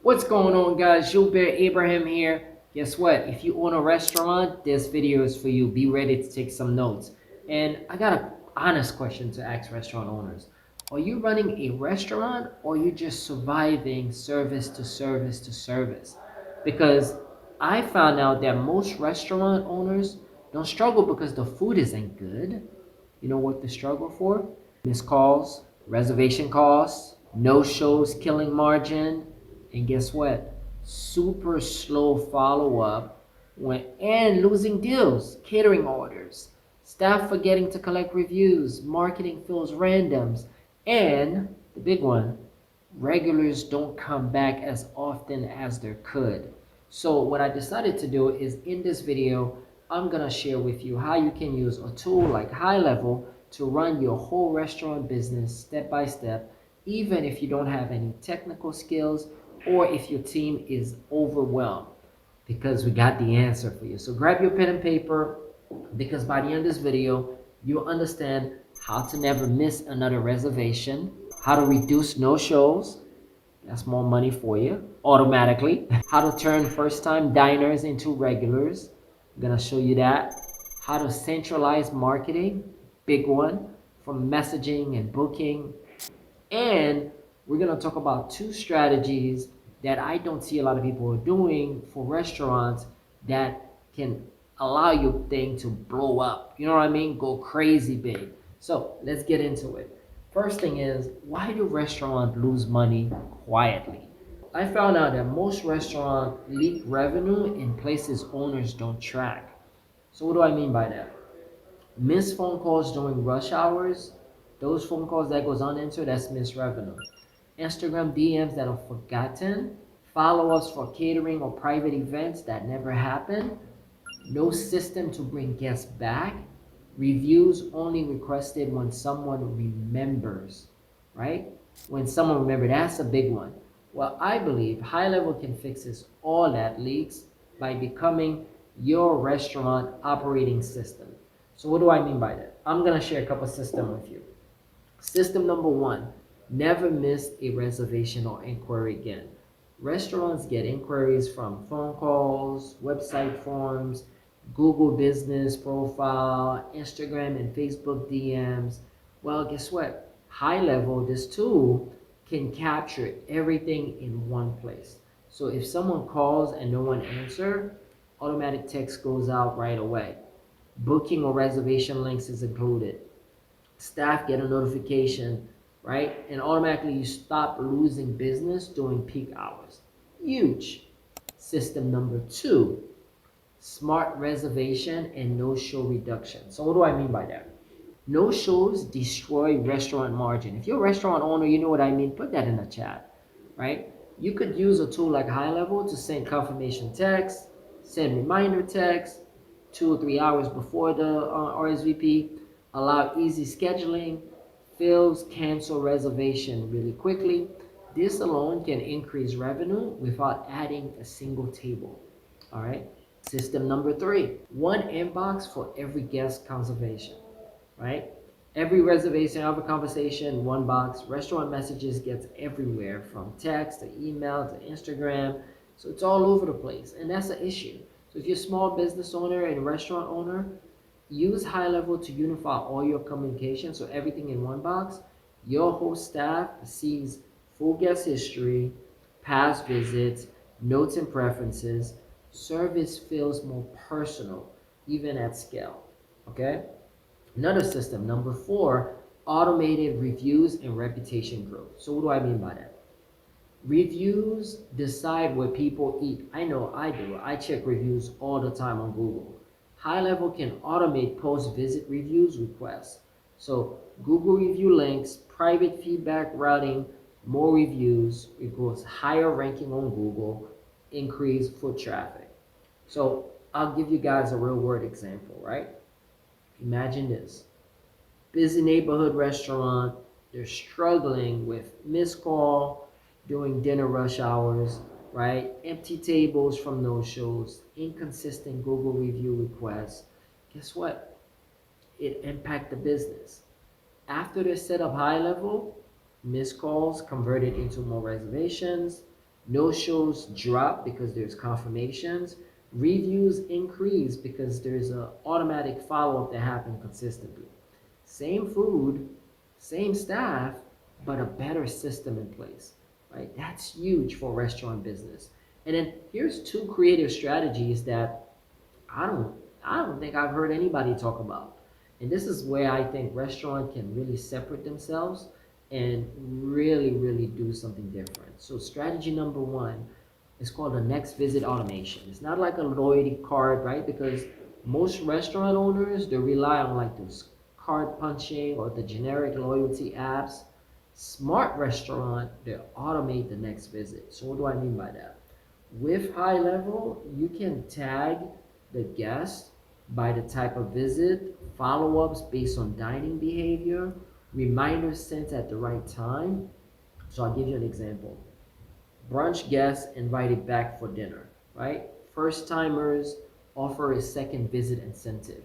What's going on, guys? Gilbert Abraham here. Guess what? If you own a restaurant, this video is for you. Be ready to take some notes. And I got an honest question to ask restaurant owners. Are you running a restaurant or are you just surviving service to service to service? Because I found out that most restaurant owners don't struggle because the food isn't good. You know what they struggle for? Missed calls, reservation costs, no shows killing margin, and guess what? Super slow follow up when and losing deals, catering orders, staff forgetting to collect reviews, marketing feels randoms, and the big one, regulars don't come back as often as they could. So what I decided to do is in this video, I'm gonna share with you how you can use a tool like HighLevel to run your whole restaurant business step by step, even if you don't have any technical skills or if your team is overwhelmed, because we got the answer for you. So grab your pen and paper, because by the end of this video, you'll understand how to never miss another reservation, how to reduce no-shows, that's more money for you automatically. How to turn first-time diners into regulars. I'm gonna show you that. How to centralize marketing, big one, from messaging and booking. And we're gonna talk about two strategies that I don't see a lot of people are doing for restaurants that can allow your thing to blow up. You know what I mean? Go crazy big. So let's get into it. First thing is, why do restaurants lose money quietly? I found out that most restaurants leak revenue in places owners don't track. So what do I mean by that? Missed phone calls during rush hours, those phone calls that goes unanswered, that's missed revenue. Instagram DMs that are forgotten, follow-ups for catering or private events that never happen, no system to bring guests back, reviews only requested when someone remembers, right? When someone remembers, that's a big one. Well, I believe HighLevel can fix this all that leaks by becoming your restaurant operating system. So what do I mean by that? I'm gonna share a couple systems with you. System number one, never miss a reservation or inquiry again. Restaurants get inquiries from phone calls, website forms, Google business profile, Instagram and Facebook DMs. Well, guess what? HighLevel, this tool can capture everything in one place. So if someone calls and no one answers, automatic text goes out right away. Booking or reservation links is included. Staff get a notification, right? And automatically you stop losing business during peak hours. Huge. System number two, smart reservation and no-show reduction. So what do I mean by that? No-shows destroy restaurant margin. If you're a restaurant owner, you know what I mean. Put that in the chat, right? You could use a tool like HighLevel to send confirmation text, send reminder text 2 or 3 hours before the RSVP, allow easy scheduling, fills cancel reservation really quickly. This alone can increase revenue without adding a single table. All right. System number three, one inbox for every guest conservation, right? Every reservation, every conversation, one box. Restaurant messages gets everywhere from text to email to Instagram. So it's all over the place. And that's an issue. So if you're a small business owner and restaurant owner, use HighLevel to unify all your communication. So everything in one box. Your whole staff sees full guest history, past visits, notes and preferences. Service feels more personal, even at scale. Okay? Another system, number four, automated reviews and reputation growth. So what do I mean by that? Reviews decide where people eat. I know I do. I check reviews all the time on Google. HighLevel can automate post-visit reviews requests. So Google review links, private feedback routing, more reviews equals higher ranking on Google, increase foot traffic. So I'll give you guys a real world example, right? Imagine this. Busy neighborhood restaurant, they're struggling with missed call during dinner rush hours, right? Empty tables from no-shows, inconsistent Google review requests. Guess what? It impact the business. After they set up HighLevel, missed calls converted into more reservations, No shows drop because there's confirmations. Reviews increase because there's an automatic follow-up that happens consistently. Same food, same staff, but a better system in place, right? That's huge for restaurant business. And then here's two creative strategies that I don't I don't think I've heard anybody talk about. And this is where I think restaurant can really separate themselves and really do something different. So strategy number one is called the next visit automation. It's not like a loyalty card, right? Because most restaurant owners, they rely on like those card punching or the generic loyalty apps. Smart restaurant, they automate the next visit. So what do I mean by that? With HighLevel, you can tag the guest by the type of visit, follow-ups based on dining behavior, reminders sent at the right time. So I'll give you an example. Brunch guests invited back for dinner, right? First timers offer a second visit incentive.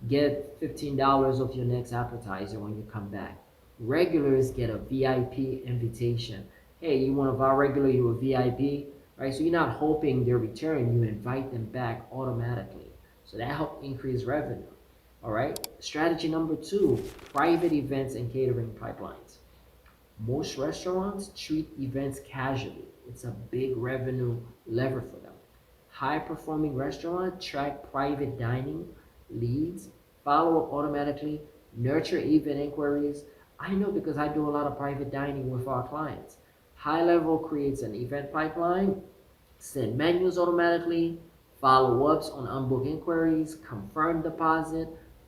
Get $15 off your next appetizer when you come back. Regulars get a VIP invitation. Hey, you want to regular, you a VIP, right? So you're not hoping they return, you invite them back automatically. So that helps increase revenue. All right. Strategy number two, private events and catering pipelines. Most restaurants treat events casually. It's a big revenue lever for them. High performing restaurants track private dining leads, follow up automatically, nurture event inquiries. I know because I do a lot of private dining with our clients. HighLevel creates an event pipeline, send menus automatically, follow ups on unbooked inquiries, confirm deposit.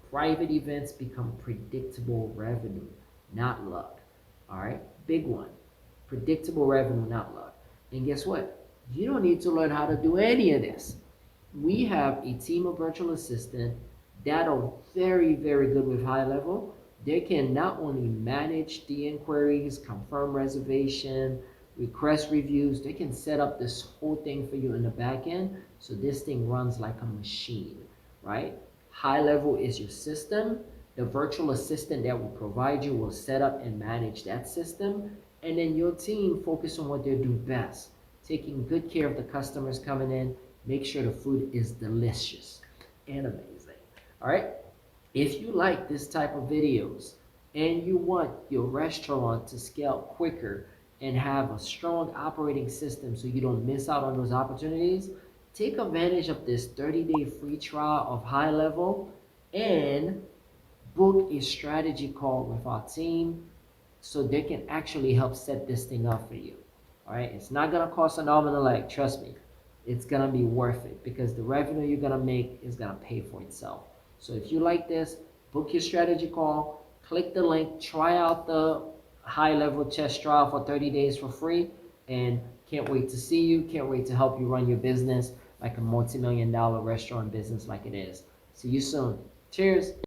Private events become predictable revenue, not luck. All right, big one. Predictable revenue, not luck. And guess what? You don't need to learn how to do any of this. We have a team of virtual assistants that are very good with HighLevel. They can not only manage the inquiries, confirm reservation, request reviews, they can set up this whole thing for you in the back end. So this thing runs like a machine, right? HighLevel is your system. The virtual assistant that will provide you will set up and manage that system. And then your team focus on what they do best, taking good care of the customers coming in, make sure the food is delicious and amazing. All right. If you like this type of videos and you want your restaurant to scale quicker and have a strong operating system so you don't miss out on those opportunities, take advantage of this 30-day free trial of HighLevel and book a strategy call with our team so they can actually help set this thing up for you. All right, it's not gonna cost an arm and a leg, trust me. It's gonna be worth it because the revenue you're gonna make is gonna pay for itself. So if you like this, book your strategy call, click the link, try out the HighLevel test trial for 30 days for free, and can't wait to see you, can't wait to help you run your business like a multi-million-dollar restaurant business like it is. See you soon. Cheers.